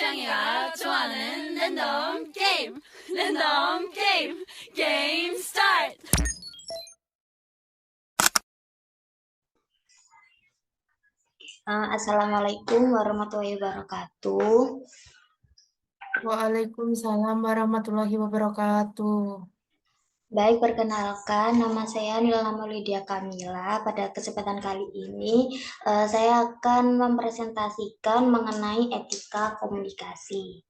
창이가 좋아하는 랜덤 게임 게임 스타트. Assalamualaikum warahmatullahi wabarakatuh. Waalaikumsalam warahmatullahi wabarakatuh. Baik, perkenalkan nama saya Nila Maulidia Kamila. Pada kesempatan kali ini saya akan mempresentasikan mengenai etika komunikasi.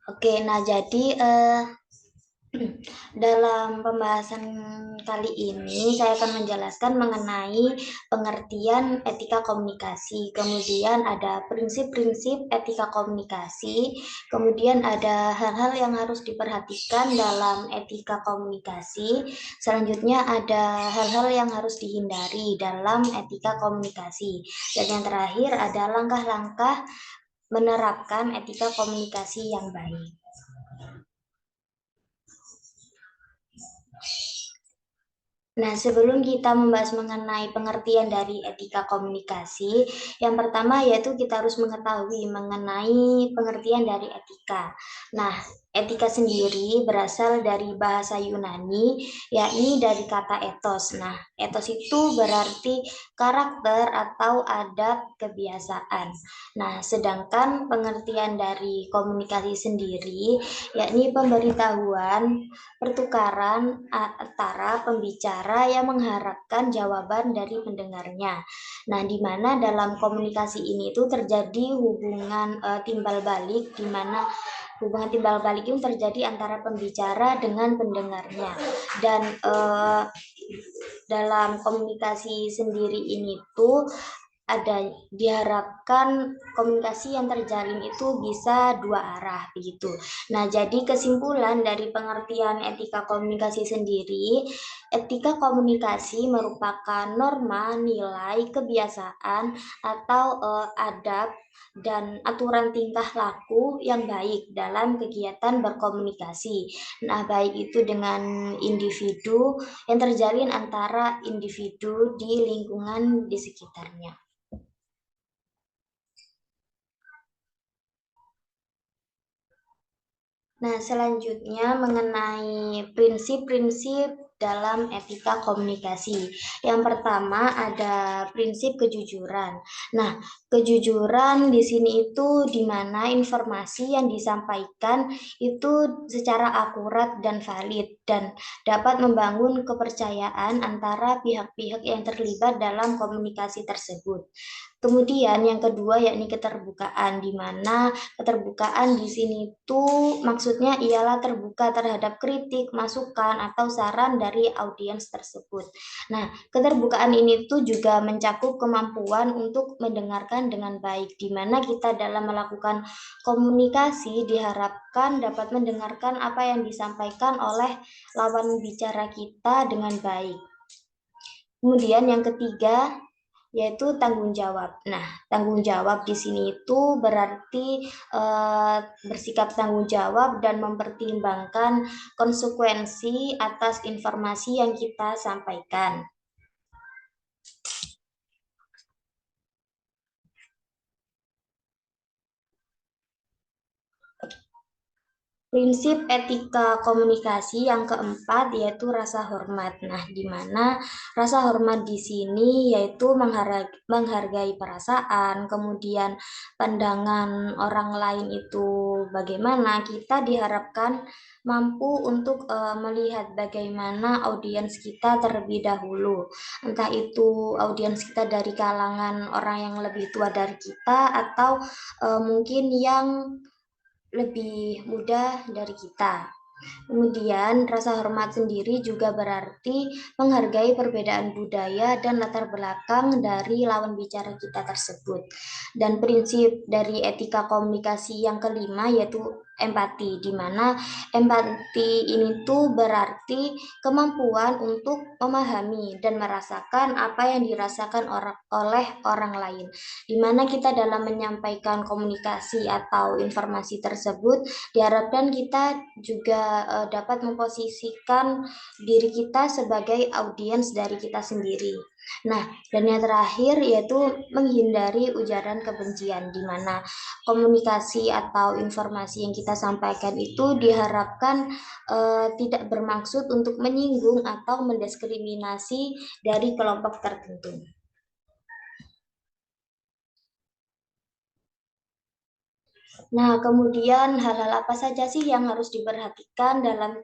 Oke, nah jadi dalam pembahasan kali ini saya akan menjelaskan mengenai pengertian etika komunikasi. Kemudian ada prinsip-prinsip etika komunikasi. Kemudian ada hal-hal yang harus diperhatikan dalam etika komunikasi. Selanjutnya ada hal-hal yang harus dihindari dalam etika komunikasi. Dan yang terakhir ada langkah-langkah menerapkan etika komunikasi yang baik. Nah, sebelum kita membahas mengenai pengertian dari etika komunikasi, yang pertama yaitu kita harus mengetahui mengenai pengertian dari etika. Nah, etika sendiri berasal dari bahasa Yunani, yakni dari kata ethos. Nah, ethos itu berarti karakter atau adat kebiasaan. Nah, sedangkan pengertian dari komunikasi sendiri, yakni pemberitahuan, pertukaran antara pembicara yang mengharapkan jawaban dari pendengarnya. Nah, di mana dalam komunikasi ini itu terjadi hubungan timbal balik, di mana hubungan timbal balik itu terjadi antara pembicara dengan pendengarnya. Dan dalam komunikasi sendiri ini tuh diharapkan komunikasi yang terjalin itu bisa dua arah begitu. Nah, jadi kesimpulan dari pengertian etika komunikasi sendiri, etika komunikasi merupakan norma, nilai, kebiasaan atau adab dan aturan tingkah laku yang baik dalam kegiatan berkomunikasi. Nah, baik itu dengan individu yang terjalin antara individu di lingkungan di sekitarnya. Nah, selanjutnya mengenai prinsip-prinsip dalam etika komunikasi. Yang pertama ada prinsip kejujuran. Nah, kejujuran di sini itu di mana informasi yang disampaikan itu secara akurat dan valid dan dapat membangun kepercayaan antara pihak-pihak yang terlibat dalam komunikasi tersebut. Kemudian yang kedua yakni keterbukaan, di mana keterbukaan di sini tuh maksudnya ialah terbuka terhadap kritik, masukan, atau saran dari audiens tersebut. Nah, keterbukaan ini tuh juga mencakup kemampuan untuk mendengarkan dengan baik, di mana kita dalam melakukan komunikasi diharapkan dapat mendengarkan apa yang disampaikan oleh lawan bicara kita dengan baik. Kemudian yang ketiga yaitu tanggung jawab. Nah, tanggung jawab di sini itu berarti bersikap tanggung jawab dan mempertimbangkan konsekuensi atas informasi yang kita sampaikan. Prinsip etika komunikasi yang keempat yaitu rasa hormat. Nah, di mana rasa hormat di sini yaitu menghargai perasaan, kemudian pandangan orang lain itu bagaimana, kita diharapkan mampu untuk melihat bagaimana audiens kita terlebih dahulu. Entah itu audiens kita dari kalangan orang yang lebih tua dari kita atau mungkin yang lebih muda dari kita. Kemudian rasa hormat sendiri juga berarti menghargai perbedaan budaya dan latar belakang dari lawan bicara kita tersebut. Dan prinsip dari etika komunikasi yang kelima yaitu empati, di mana empati ini tuh berarti kemampuan untuk memahami dan merasakan apa yang dirasakan oleh orang lain. Di mana kita dalam menyampaikan komunikasi atau informasi tersebut, diharapkan kita juga dapat memposisikan diri kita sebagai audiens dari kita sendiri. Nah, dan yang terakhir yaitu menghindari ujaran kebencian, di mana komunikasi atau informasi yang kita sampaikan itu diharapkan tidak bermaksud untuk menyinggung atau mendiskriminasi dari kelompok tertentu. Nah, kemudian hal-hal apa saja sih yang harus diperhatikan dalam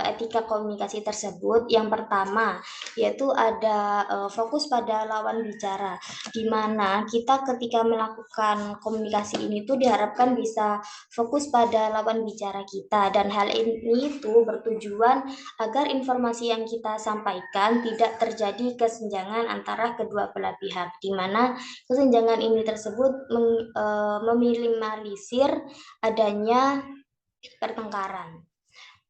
etika komunikasi tersebut? Yang pertama, yaitu ada fokus pada lawan bicara, di mana kita ketika melakukan komunikasi ini tuh diharapkan bisa fokus pada lawan bicara kita, dan hal ini tuh bertujuan agar informasi yang kita sampaikan tidak terjadi kesenjangan antara kedua belah pihak, di mana kesenjangan ini tersebut meminimalisir adanya pertengkaran.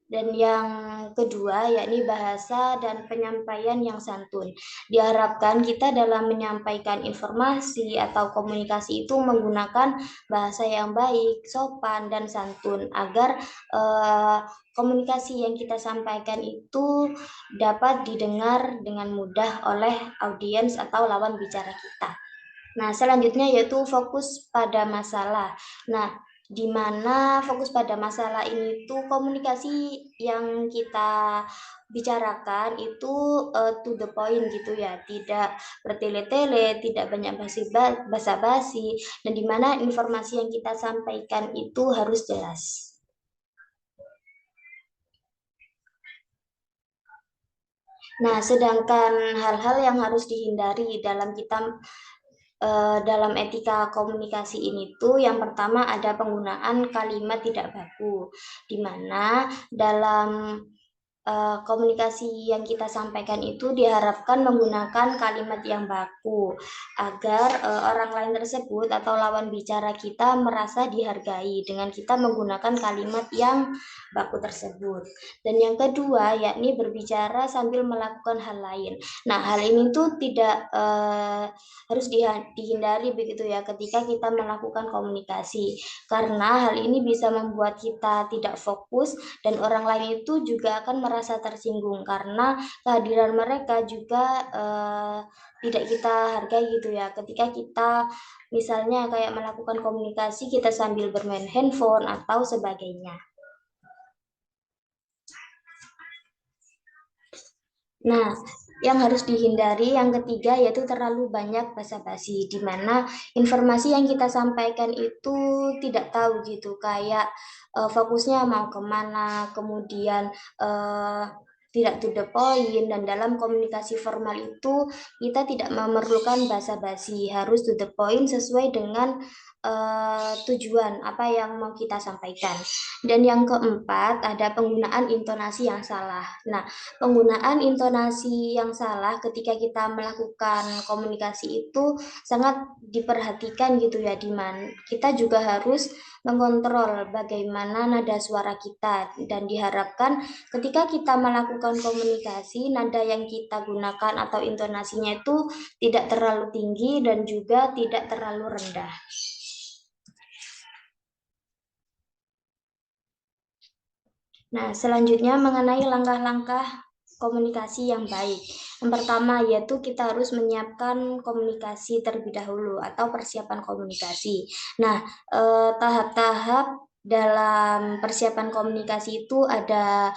Dan yang kedua, yakni bahasa dan penyampaian yang santun. Diharapkan kita dalam menyampaikan informasi atau komunikasi itu menggunakan bahasa yang baik, sopan, dan santun agar komunikasi yang kita sampaikan itu dapat didengar dengan mudah oleh audiens atau lawan bicara kita. Nah, selanjutnya yaitu fokus pada masalah. Nah, di mana fokus pada masalah ini tuh komunikasi yang kita bicarakan itu to the point gitu ya, tidak bertele-tele, tidak banyak basa-basi, dan di mana informasi yang kita sampaikan itu harus jelas. Nah, sedangkan hal-hal yang harus dihindari dalam etika komunikasi ini tuh yang pertama ada penggunaan kalimat tidak baku, di mana dalam komunikasi yang kita sampaikan itu diharapkan menggunakan kalimat yang baku agar orang lain tersebut atau lawan bicara kita merasa dihargai dengan kita menggunakan kalimat yang baku tersebut. Dan yang kedua yakni berbicara sambil melakukan hal lain. Nah, hal ini tuh tidak harus dihindari begitu ya ketika kita melakukan komunikasi, karena hal ini bisa membuat kita tidak fokus dan orang lain itu juga akan merasa tersinggung karena kehadiran mereka juga tidak kita hargai gitu ya. Ketika kita misalnya kayak melakukan komunikasi kita sambil bermain handphone atau sebagainya. Nah, yang harus dihindari yang ketiga yaitu terlalu banyak basa-basi, di mana informasi yang kita sampaikan itu tidak tahu gitu, kayak fokusnya mau kemana, kemudian tidak to the point, dan dalam komunikasi formal itu kita tidak memerlukan basa-basi, harus to the point sesuai dengan tujuan apa yang mau kita sampaikan. Dan yang keempat ada penggunaan intonasi yang salah. Nah, penggunaan intonasi yang salah ketika kita melakukan komunikasi itu sangat diperhatikan gitu ya, Diman. Kita juga harus mengontrol bagaimana nada suara kita, dan diharapkan ketika kita melakukan komunikasi nada yang kita gunakan atau intonasinya itu tidak terlalu tinggi dan juga tidak terlalu rendah. Nah, selanjutnya mengenai langkah-langkah komunikasi yang baik. Yang pertama yaitu kita harus menyiapkan komunikasi terlebih dahulu atau persiapan komunikasi. Nah, tahap-tahap dalam persiapan komunikasi itu ada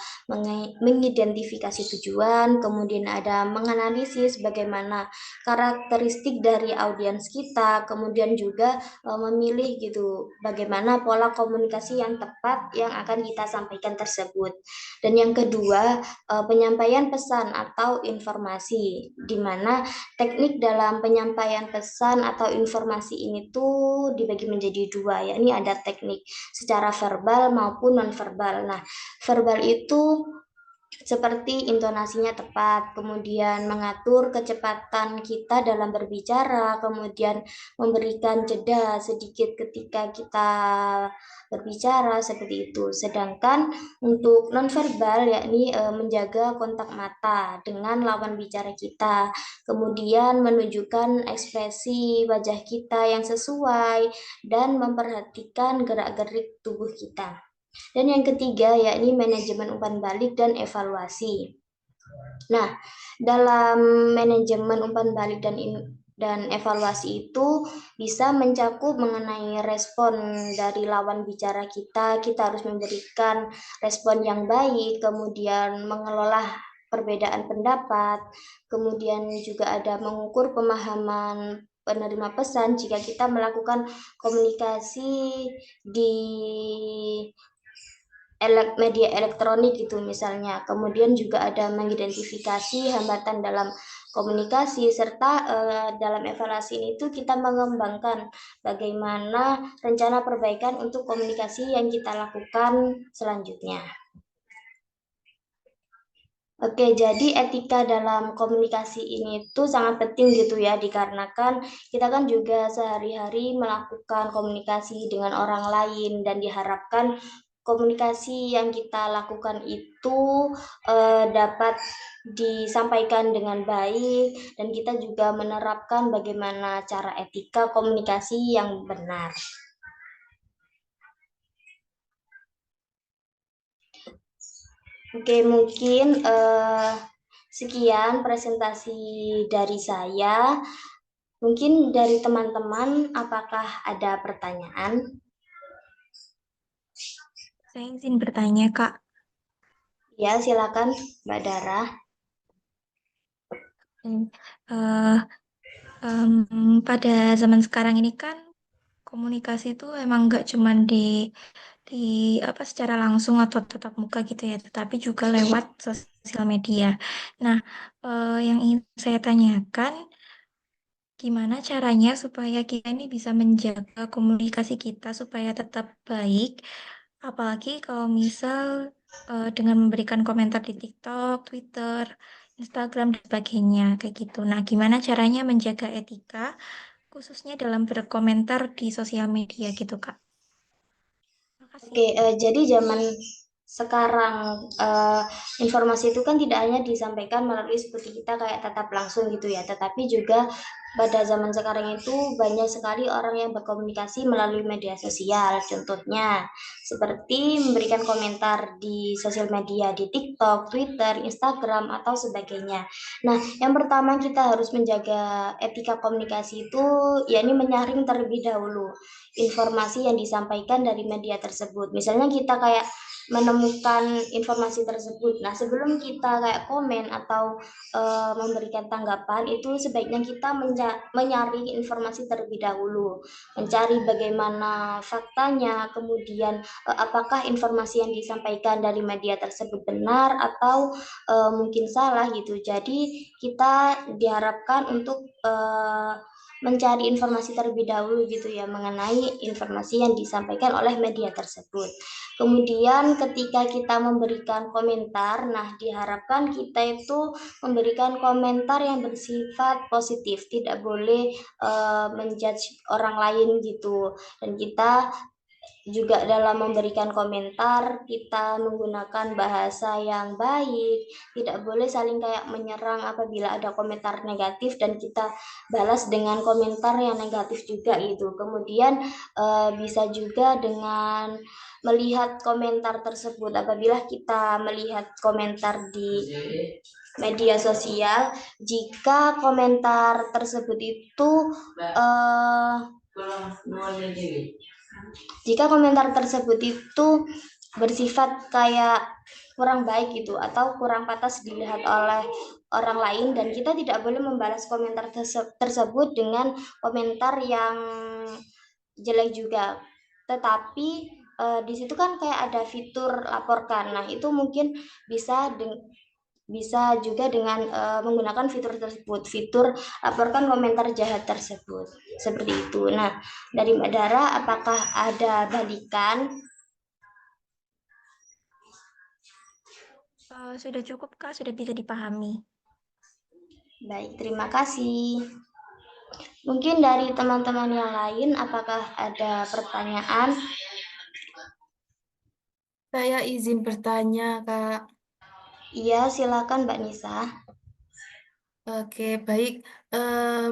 mengidentifikasi tujuan, kemudian ada menganalisis bagaimana karakteristik dari audiens kita, kemudian juga memilih gitu bagaimana pola komunikasi yang tepat yang akan kita sampaikan tersebut. Dan yang kedua, penyampaian pesan atau informasi, di mana teknik dalam penyampaian pesan atau informasi ini tuh dibagi menjadi dua, yakni ada teknik secara verbal maupun nonverbal. Nah, verbal itu seperti intonasinya tepat, kemudian mengatur kecepatan kita dalam berbicara, kemudian memberikan jeda sedikit ketika kita berbicara seperti itu. Sedangkan untuk nonverbal yakni menjaga kontak mata dengan lawan bicara kita, kemudian menunjukkan ekspresi wajah kita yang sesuai dan memperhatikan gerak-gerik tubuh kita. Dan yang ketiga yakni manajemen umpan balik dan evaluasi. Nah, dalam manajemen umpan balik dan evaluasi itu bisa mencakup mengenai respon dari lawan bicara kita. Kita harus memberikan respon yang baik, kemudian mengelola perbedaan pendapat, kemudian juga ada mengukur pemahaman penerima pesan jika kita melakukan komunikasi di media elektronik gitu misalnya. Kemudian juga ada mengidentifikasi hambatan dalam komunikasi serta dalam evaluasi itu kita mengembangkan bagaimana rencana perbaikan untuk komunikasi yang kita lakukan selanjutnya. Oke, jadi etika dalam komunikasi ini tuh sangat penting gitu ya, dikarenakan kita kan juga sehari-hari melakukan komunikasi dengan orang lain dan diharapkan komunikasi yang kita lakukan itu dapat disampaikan dengan baik dan kita juga menerapkan bagaimana cara etika komunikasi yang benar. Oke, mungkin sekian presentasi dari saya. Mungkin dari teman-teman, apakah ada pertanyaan? Saya izin bertanya, Kak. Ya, silakan, Mbak Dara. Pada zaman sekarang ini kan komunikasi itu emang nggak cuma di secara langsung atau tatap muka gitu ya, tetapi juga lewat sosial media. Nah, yang ingin saya tanyakan, gimana caranya supaya kita ini bisa menjaga komunikasi kita supaya tetap baik, apalagi kalau misal dengan memberikan komentar di TikTok, Twitter, Instagram, dan sebagainya, kayak gitu. Nah, gimana caranya menjaga etika, khususnya dalam berkomentar di sosial media gitu, Kak? Makasih. Oke, jadi zaman sekarang informasi itu kan tidak hanya disampaikan melalui seperti kita kayak tatap langsung gitu ya, tetapi juga pada zaman sekarang itu banyak sekali orang yang berkomunikasi melalui media sosial. Contohnya seperti memberikan komentar di sosial media di TikTok, Twitter, Instagram atau sebagainya. Nah, yang pertama kita harus menjaga etika komunikasi itu yakni menyaring terlebih dahulu informasi yang disampaikan dari media tersebut. Misalnya kita kayak menemukan informasi tersebut. Nah, sebelum kita kayak komen atau memberikan tanggapan, itu sebaiknya kita menyaring informasi terlebih dahulu, mencari bagaimana faktanya, kemudian apakah informasi yang disampaikan dari media tersebut benar atau mungkin salah gitu. Jadi kita diharapkan untuk mencari informasi terlebih dahulu gitu ya mengenai informasi yang disampaikan oleh media tersebut. Kemudian ketika kita memberikan komentar, nah diharapkan kita itu memberikan komentar yang bersifat positif, tidak boleh menjudge orang lain gitu. Dan kita juga dalam memberikan komentar kita menggunakan bahasa yang baik, tidak boleh saling kayak menyerang apabila ada komentar negatif dan kita balas dengan komentar yang negatif juga gitu. Kemudian bisa juga dengan melihat komentar tersebut, apabila kita melihat komentar di media sosial, jika komentar tersebut itu bersifat kayak kurang baik gitu atau kurang pantas dilihat oleh orang lain, dan kita tidak boleh membalas komentar tersebut dengan komentar yang jelek juga. Tetapi di situ kan kayak ada fitur laporkan. Nah, itu mungkin bisa juga dengan menggunakan fitur tersebut, fitur laporkan komentar jahat tersebut, seperti itu. Nah, dari Mbak Dara, apakah ada balikan? Sudah cukup, Kak, sudah bisa dipahami. Baik, terima kasih. Mungkin dari teman-teman yang lain, apakah ada pertanyaan? Saya izin bertanya, Kak. Iya, silakan Mbak Nisa. Oke, baik. Eh,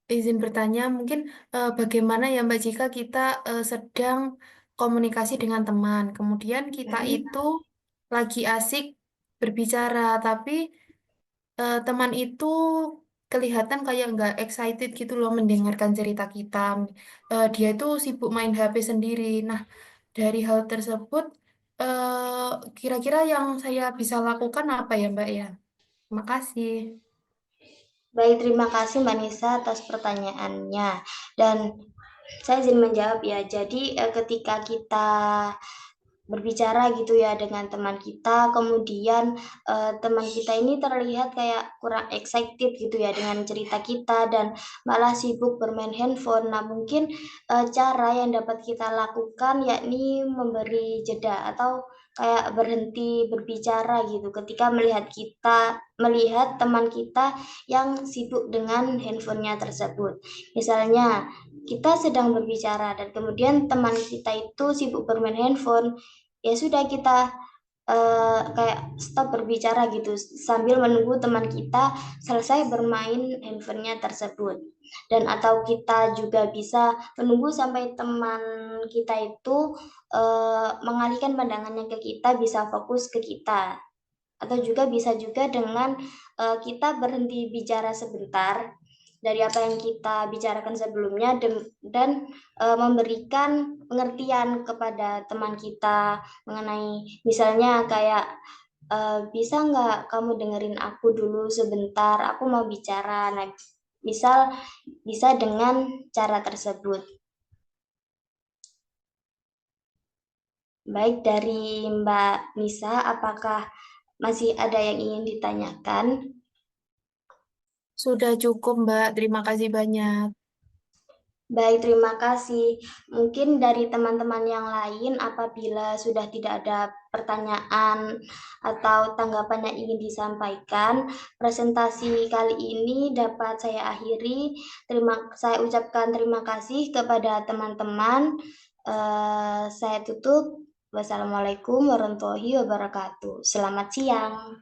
izin bertanya, mungkin bagaimana ya Mbak jika kita sedang komunikasi dengan teman, kemudian kita itu lagi asik berbicara, tapi teman itu kelihatan kayak nggak excited gitu loh mendengarkan cerita kita. Dia itu sibuk main HP sendiri. Nah, dari hal tersebut, kira-kira yang saya bisa lakukan apa ya Mbak ya? Terima kasih. Baik, terima kasih Mbak Nisa atas pertanyaannya. Dan saya izin menjawab ya. Jadi ketika kita berbicara gitu ya dengan teman kita, kemudian teman kita ini terlihat kayak kurang excited gitu ya dengan cerita kita dan malah sibuk bermain handphone. Nah, mungkin cara yang dapat kita lakukan yakni memberi jeda atau kayak berhenti berbicara gitu ketika melihat teman kita yang sibuk dengan handphonenya tersebut. Misalnya kita sedang berbicara dan kemudian teman kita itu sibuk bermain handphone, ya sudah kita kayak stop berbicara gitu sambil menunggu teman kita selesai bermain handphonenya tersebut. Dan atau kita juga bisa menunggu sampai teman kita itu mengalihkan pandangannya ke kita, bisa fokus ke kita. Atau juga bisa juga dengan kita berhenti bicara sebentar dari apa yang kita bicarakan sebelumnya dan memberikan pengertian kepada teman kita mengenai misalnya kayak bisa nggak kamu dengerin aku dulu sebentar, aku mau bicara. Nah, bisa dengan cara tersebut. Baik, dari Mbak Nisa, apakah masih ada yang ingin ditanyakan? Sudah cukup Mbak, terima kasih banyak. Baik, terima kasih. Mungkin dari teman-teman yang lain, apabila sudah tidak ada pertanyaan atau tanggapan yang ingin disampaikan, presentasi kali ini dapat saya akhiri. Saya ucapkan terima kasih kepada teman-teman. Saya tutup. Wassalamualaikum warahmatullahi wabarakatuh. Selamat siang.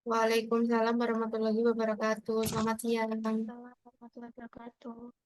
Waalaikumsalam warahmatullahi wabarakatuh. Selamat siang. Assalamualaikum warahmatullahi wabarakatuh.